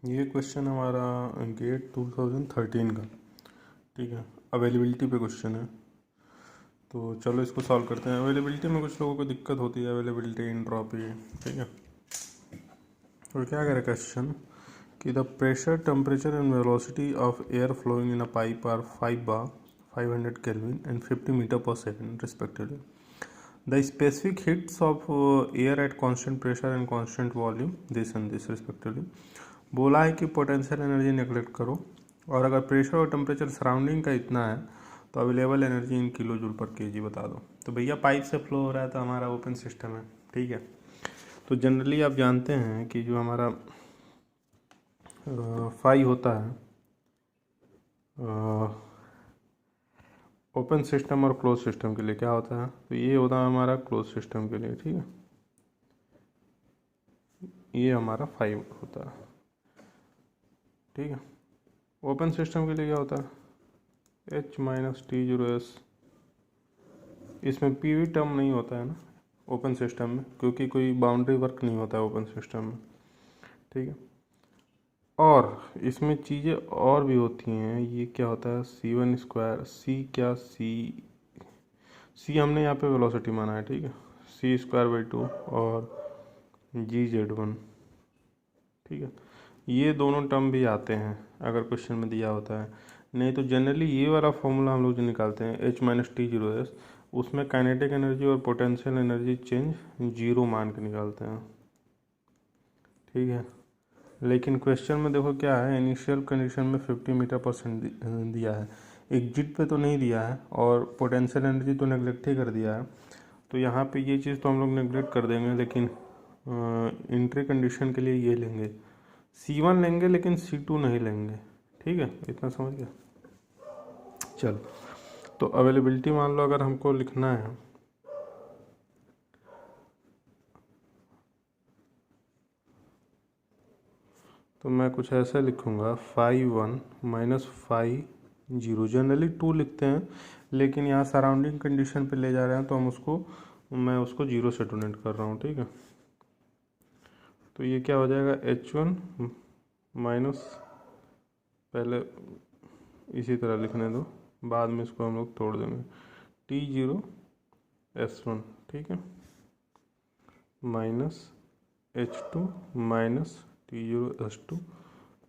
ये क्वेश्चन हमारा गेट 2013 का, ठीक है। अवेलेबिलिटी पे क्वेश्चन है, तो चलो इसको सॉल्व करते हैं। अवेलेबिलिटी में कुछ लोगों को दिक्कत होती है, अवेलेबिलिटी, एंट्रोपी, ठीक है। तो क्या कह रहा है क्वेश्चन कि the pressure, temperature and velocity of air flowing in a pipe are 5 bar, 500 Kelvin and 50 meter per second respectively. The specific heats of air at constant pressure and constant volume, this and this respectively. बोला है कि potential energy neglect करो, और अगर pressure और temperature surrounding का इतना है तो available energy in kilo joule पर केजी बता दो। तो भैया पाइप से फ्लो हो रहा है तो हमारा ओपन सिस्टम है, ठीक है। तो जनरली आप जानते हैं कि जो हमारा फाई होता है ओपन सिस्टम और क्लोज सिस्टम के लिए, क्या होता है, तो ये होता है हमारा क्लोज सिस्टम के लिए, ठीक है। ये हमारा 5 होता है, ठीक है। ओपन सिस्टम के लिए क्या होता है H-T0s। इसमें पीवी टर्म नहीं होता है ना ओपन सिस्टम में, क्योंकि कोई बाउंड्री वर्क नहीं होता है ओपन सिस्टम में, ठीक है। और इसमें चीज़ें और भी होती हैं। ये क्या होता है C1 स्क्वायर, सी हमने यहाँ पे वेलोसिटी माना है, ठीक है। C²/2 और GZ1, ठीक है। ये दोनों टर्म भी आते हैं अगर क्वेश्चन में दिया होता है। नहीं तो जनरली ये वाला फॉर्मूला हम लोग जो निकालते हैं H-T0s, उसमें काइनेटिक एनर्जी और पोटेंशियल एनर्जी चेंज 0 मान के निकालते हैं, ठीक है। लेकिन क्वेश्चन में देखो क्या है, इनिशियल कंडीशन में 50 मीटर पर सेकंड दिया है, एग्जिट पे तो नहीं दिया है, और पोटेंशियल एनर्जी तो नेगलेक्ट ही कर दिया है। तो यहाँ पे ये चीज़ तो हम लोग नेगलेक्ट कर देंगे, लेकिन इंट्री कंडीशन के लिए ये लेंगे, C1 लेंगे लेकिन C2 नहीं लेंगे, ठीक है। इतना समझ गया। चलो, तो अवेलेबिलिटी मान लो अगर हमको लिखना है तो मैं कुछ ऐसा लिखूँगा 5 1 माइनस 5 0। जनरली 2 लिखते हैं, लेकिन यहाँ सराउंडिंग कंडीशन पे ले जा रहे हैं तो मैं उसको 0 से डोनेट कर रहा हूँ, ठीक है। तो ये क्या हो जाएगा H1 माइनस, पहले इसी तरह लिखने दो, बाद में इसको हम लोग तोड़ देंगे, T0S1, ठीक है, minus H2 minus T0S2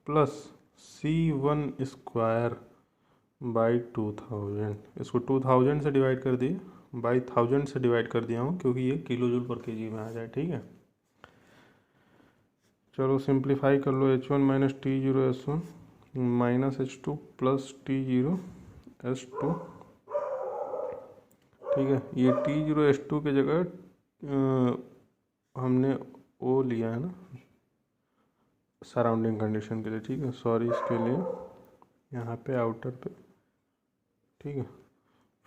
plus C1 स्क्वायर/2000। इसको 2000 से डिवाइड कर दिए, बाई 1000 से डिवाइड कर दिया हूँ क्योंकि ये किलो जूल पर केजी में आ जाए, ठीक है। चलो सिंप्लीफाई कर लो, H1 minus T0S1 minus H2 plus T0S2, ठीक है। ये T0S2 की जगह हमने O लिया है ना सराउंडिंग कंडीशन के लिए, ठीक है। सॉरी, इसके लिए यहाँ पे आउटर पे, ठीक है।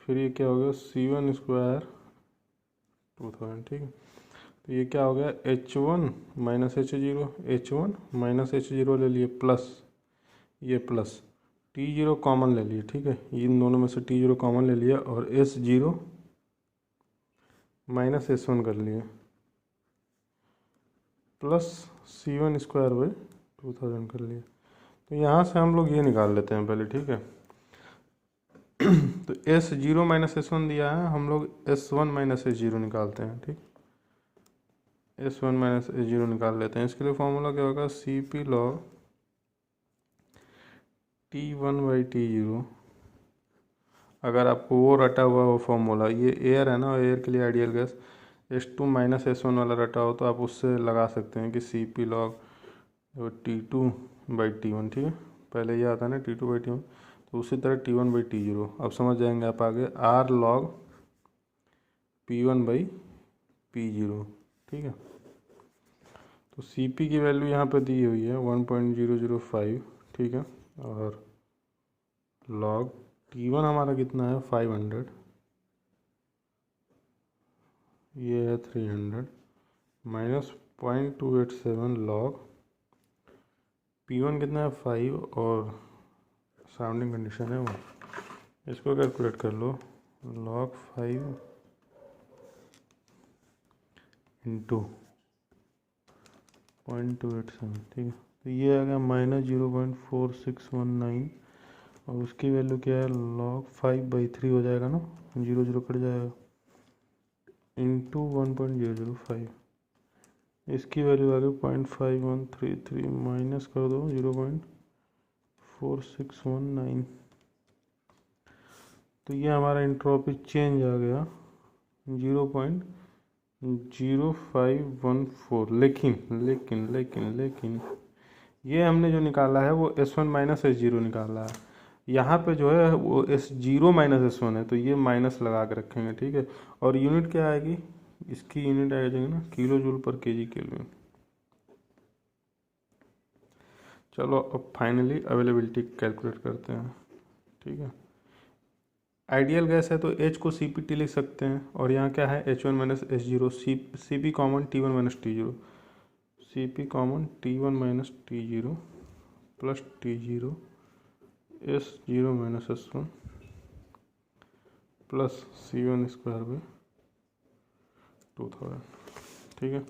फिर ये क्या हो गया C1 स्क्वायर/2000, ठीक है। तो ये क्या हो गया H1 minus H0, H1 minus H0 ले लिए, प्लस ये प्लस T0 कॉमन ले लिए, ठीक है। इन दोनों में से T0 कॉमन ले लिया और S0 माइनस S1 कर लिए, प्लस C1 स्क्वायर/2000 कर लिया। तो यहाँ से हम लोग ये निकाल लेते हैं पहले, ठीक है। तो S0 माइनस S1 दिया है, हम लोग S1 माइनस S0 निकालते हैं, ठीक। S1 माइनस S0 निकाल लेते हैं। इसके लिए फॉर्मूला क्या होगा, CP log T1/T0। अगर आपको वो रटा हुआ वो फॉर्मूला, ये एयर है ना, एयर के लिए ideal gas, H2 minus S1 वाला रटा हो तो आप उससे लगा सकते हैं कि CP log T2/T1, ठीक है। पहले ये आता है ना T2/T1, तो उसी तरह T1/T0। अब समझ जाएंगे आप आगे, R log P1/P0, ठीक है। तो CP की वैल्यू यहाँ पे दी हुई है 1.005, ठीक है। और log T1 हमारा कितना है 500, ये है 300, माइनस 0.287 log P1 कितना है 5 और सराउंडिंग कंडीशन है 1। इसको कैलकुलेट कर लो, log 5 इंटू 0.287, ठीक है। तो ये आ गया -0.4619 और उसकी वैल्यू क्या है, log 5/3 हो जाएगा ना, 0 0 कट जाएगा, इंटू 1.005। इसकी वैल्यू आ गई 0.5133 माइनस कर दो 0.4619। तो ये हमारा एंट्रोपी चेंज आ गया 0.0514। लेकिन ये हमने जो निकाला है वो S1 माइनस S0 निकाला है। यहाँ पे जो है वो S0 माइनस S1 है, तो ये माइनस लगा के रखेंगे, ठीक है। और यूनिट क्या आएगी, इसकी यूनिट आ जाएगी ना किलो जूल पर केजी केल्विन। चलो अब फाइनली अवेलेबिलिटी कैलकुलेट करते हैं, ठीक है। आइडियल गैस है तो H को CPT लिख सकते हैं, और यहाँ क्या है H1 minus H0, CP common T1 minus T0, CP common T1 minus T0 plus T0 S0 minus S1 plus C1 square by 2000, ठीक है।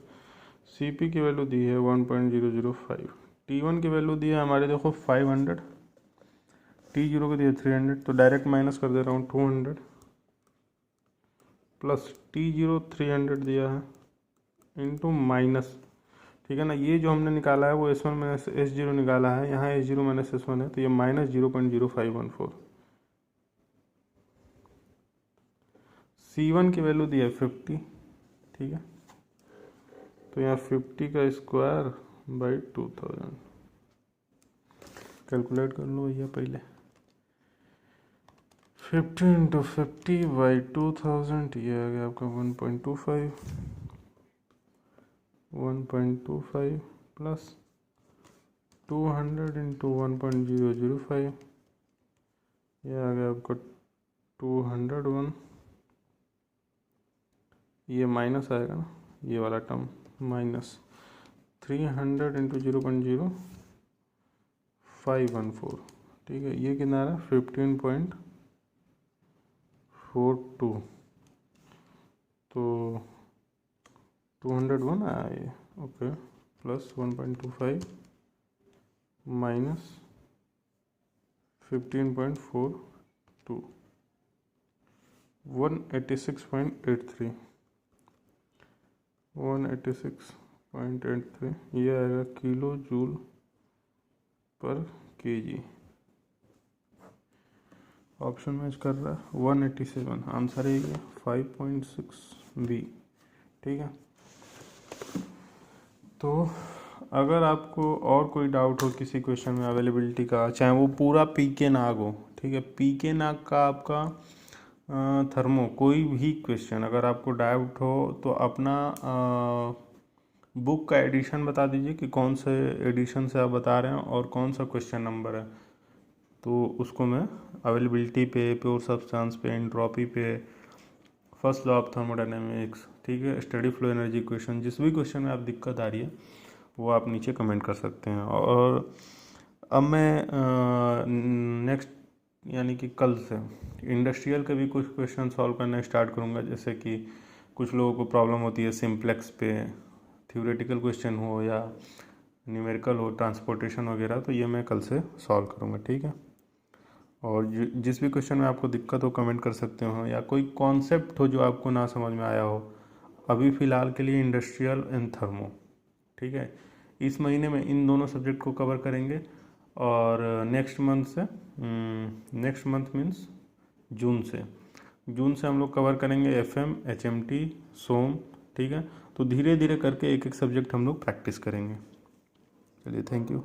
CP की वैल्यू दी है 1.005, T1 की वैल्यू दी है हमारे देखो 500, T0 को दिया 300, तो डायरेक्ट माइनस कर दे रहा हूँ 200 प्लस T0 300 दिया है इंटू माइनस, ठीक है ना। ये जो हमने निकाला है वो S1 माइनस S0 निकाला है, यहाँ S0 माइनस S1 है, तो ये माइनस 0.0514। C1 की वैल्यू दी है 50, ठीक है, तो यहाँ 50 का स्क्वायर बाई 2000। कैलकुलेट कर लो भैया पहले, 50 इंटू 50 बाई 2000, ये आ गया आपका 1.25 प्लस 200 इंटू 1.005, ये आ गया आपका 201। ये माइनस आएगा ना, ये वाला टर्म माइनस 300 इंटू 0.0514, ठीक है। ये कितना आ रहा है 15.42, तो 201 आया ये, ओके, प्लस 1.25 माइनस 15.42, 186.83, 186.83, ये आएगा किलो जूल पर केजी। ऑप्शन मैच कर रहा है 187, आंसर है ये 5.6B, ठीक है। तो अगर आपको और कोई डाउट हो किसी क्वेश्चन में अवेलेबिलिटी का, चाहे वो पूरा पीके नाग हो, ठीक है, पीके नाग का आपका थर्मो कोई भी क्वेश्चन अगर आपको डाउट हो तो अपना बुक का एडिशन बता दीजिए कि कौन से एडिशन से आप बता रहे हैं और कौन सा क्वेश्चन नंबर है, तो उसको मैं अवेलेबिलिटी पे, प्योर सब्सटेंस पे, एंट्रोपी पे, फर्स्ट लॉ ऑफ थर्मोडायनेमिक्स, ठीक है, स्टडी फ्लो एनर्जी क्वेश्चन, जिस भी क्वेश्चन में आप दिक्कत आ रही है वो आप नीचे कमेंट कर सकते हैं। और अब मैं नेक्स्ट यानी कि कल से इंडस्ट्रियल के भी कुछ क्वेश्चन सॉल्व करना स्टार्ट करूँगा, जैसे कि कुछ लोगों को प्रॉब्लम होती है सिंप्लेक्स पे, थ्योरेटिकल क्वेश्चन हो या न्यूमेरिकल हो, ट्रांसपोर्टेशन वगैरह, तो ये मैं कल से सॉल्व करूँगा, ठीक है। और जिस भी क्वेश्चन में आपको दिक्कत हो कमेंट कर सकते हो, या कोई कॉन्सेप्ट हो जो आपको ना समझ में आया हो, अभी फ़िलहाल के लिए इंडस्ट्रियल एंड थर्मो, ठीक है। इस महीने में इन दोनों सब्जेक्ट को कवर करेंगे, और नेक्स्ट मंथ मीन्स जून से हम लोग कवर करेंगे FM, HMT, सोम, ठीक है। तो धीरे धीरे करके एक एक सब्जेक्ट हम लोग प्रैक्टिस करेंगे। चलिए, थैंक यू।